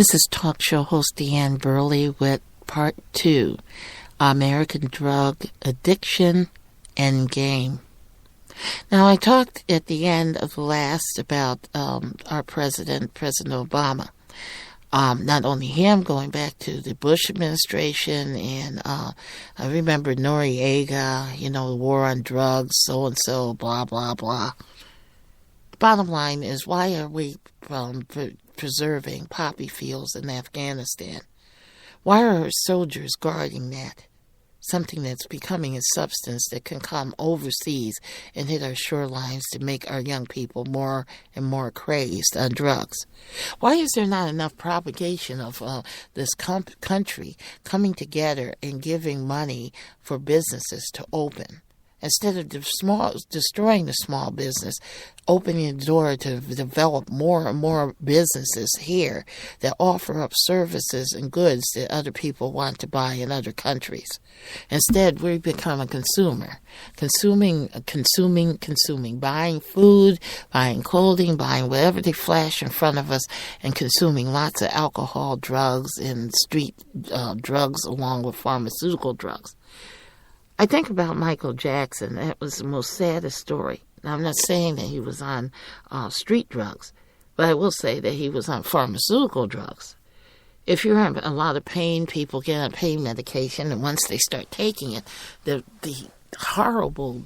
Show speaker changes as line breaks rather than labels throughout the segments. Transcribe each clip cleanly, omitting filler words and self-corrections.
This is talk show host Deanne Burley with part 2, American Drug Addiction Endgame. Now, I talked at the end of the last about our President Obama. Not only him, going back to the Bush administration, and I remember Noriega, the war on drugs, so-and-so, blah, blah, blah. The bottom line is, why are we preserving poppy fields in Afghanistan? Why are our soldiers guarding that? Something that's becoming a substance that can come overseas and hit our shorelines to make our young people more and more crazed on drugs. Why is there not enough propagation of this country coming together and giving money for businesses to open? Instead of destroying the small business, opening the door to develop more and more businesses here that offer up services and goods that other people want to buy in other countries. Instead, we become a consumer. Consuming, buying food, buying clothing, buying whatever they flash in front of us, and consuming lots of alcohol, drugs, and street drugs along with pharmaceutical drugs. I think about Michael Jackson. That was the most saddest story. Now, I'm not saying that he was on street drugs, but I will say that he was on pharmaceutical drugs. If you're in a lot of pain, people get on pain medication, and once they start taking it, the horrible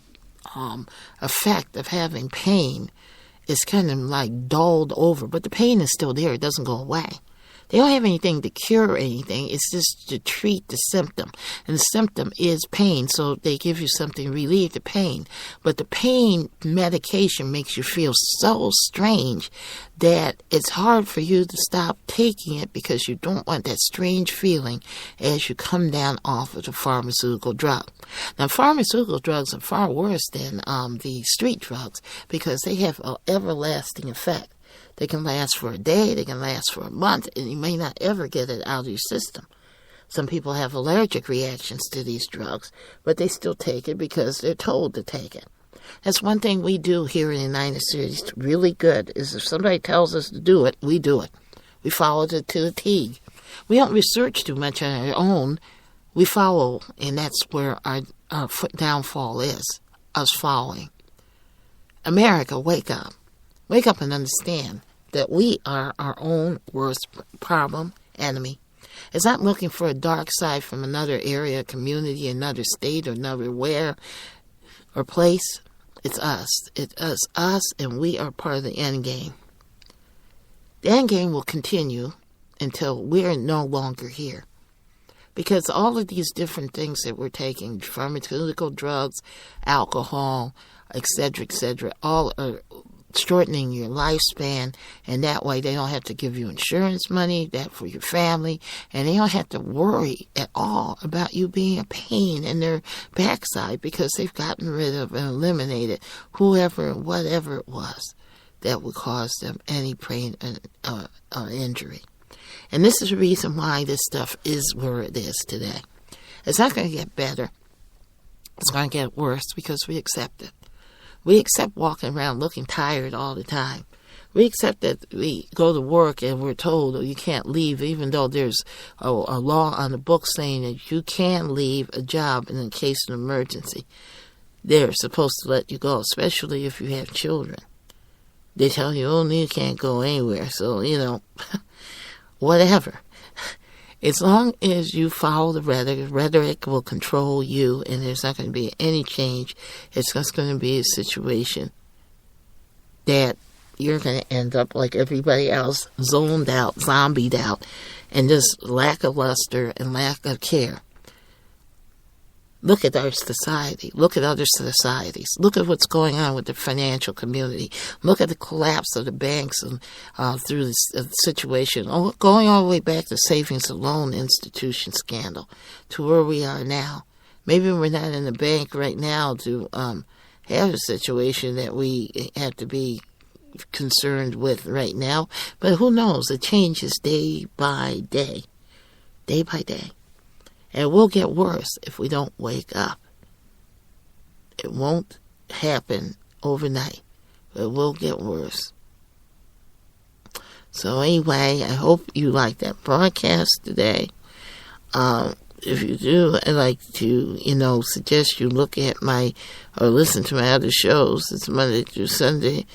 effect of having pain is kind of like dulled over, but the pain is still there. It doesn't go away. They don't have anything to cure anything. It's just to treat the symptom. And the symptom is pain, so they give you something to relieve the pain. But the pain medication makes you feel so strange that it's hard for you to stop taking it because you don't want that strange feeling as you come down off of the pharmaceutical drug. Now, pharmaceutical drugs are far worse than the street drugs because they have an everlasting effect. They can last for a day, they can last for a month, and you may not ever get it out of your system. Some people have allergic reactions to these drugs, but they still take it because they're told to take it. That's one thing we do here in the United States really good, is if somebody tells us to do it, we do it. We follow it to the T. We don't research too much on our own. We follow, and that's where our downfall is, us following. America, wake up. Wake up and understand that we are our own worst problem, enemy. It's not looking for a dark side from another area, community, another state, or another where or place. It's us. It's us, and we are part of the end game. The end game will continue until we're no longer here. Because all of these different things that we're taking, pharmaceutical drugs, alcohol, etc., all are shortening your lifespan, and that way they don't have to give you insurance money, that for your family, and they don't have to worry at all about you being a pain in their backside because they've gotten rid of and eliminated whoever and whatever it was that would cause them any pain and injury. And this is the reason why this stuff is where it is today. It's not going to get better. It's going to get worse because we accept it. We accept walking around looking tired all the time. We accept that we go to work and we're told you can't leave, even though there's a law on the book saying that you can leave a job in case of an emergency. They're supposed to let you go, especially if you have children. They tell you, oh, you can't go anywhere, so, whatever. As long as you follow the rhetoric will control you, and there's not going to be any change. It's just going to be a situation that you're going to end up like everybody else, zoned out, zombied out, and just lack of luster and lack of care. Look at our society. Look at other societies. Look at what's going on with the financial community. Look at the collapse of the banks and through this situation, going all the way back to savings and loan institution scandal to where we are now. Maybe we're not in the bank right now to have a situation that we have to be concerned with right now, but who knows? It changes day by day. Day by day. And it will get worse if we don't wake up. It won't happen overnight. It will get worse. So anyway, I hope you like that broadcast today. If you do, I'd like to, suggest you look at or listen to my other shows. It's Monday through Sunday.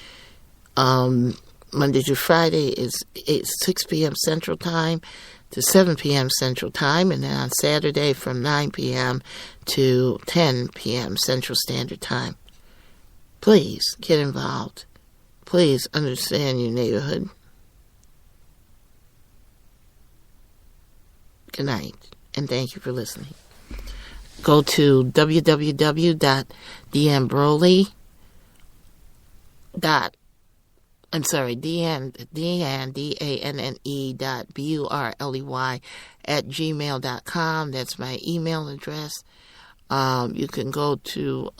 Monday through Friday is 6 p.m. Central Time to 7 p.m. Central Time. And then on Saturday from 9 p.m. to 10 p.m. Central Standard Time. Please get involved. Please understand your neighborhood. Good night, and thank you for listening. Go to DanBurley@gmail.com. That's my email address. You can go to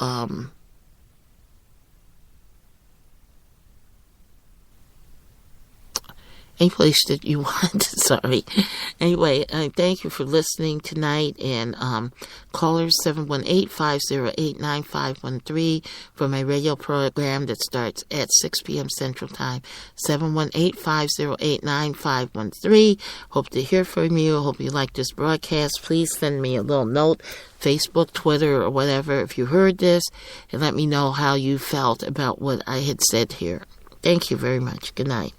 any place that you want. Sorry. Anyway, thank you for listening tonight. And callers 718-508-9513 for my radio program that starts at 6 p.m. Central Time. 718-508-9513. Hope to hear from you. Hope you like this broadcast. Please send me a little note, Facebook, Twitter, or whatever, if you heard this, and let me know how you felt about what I had said here. Thank you very much. Good night.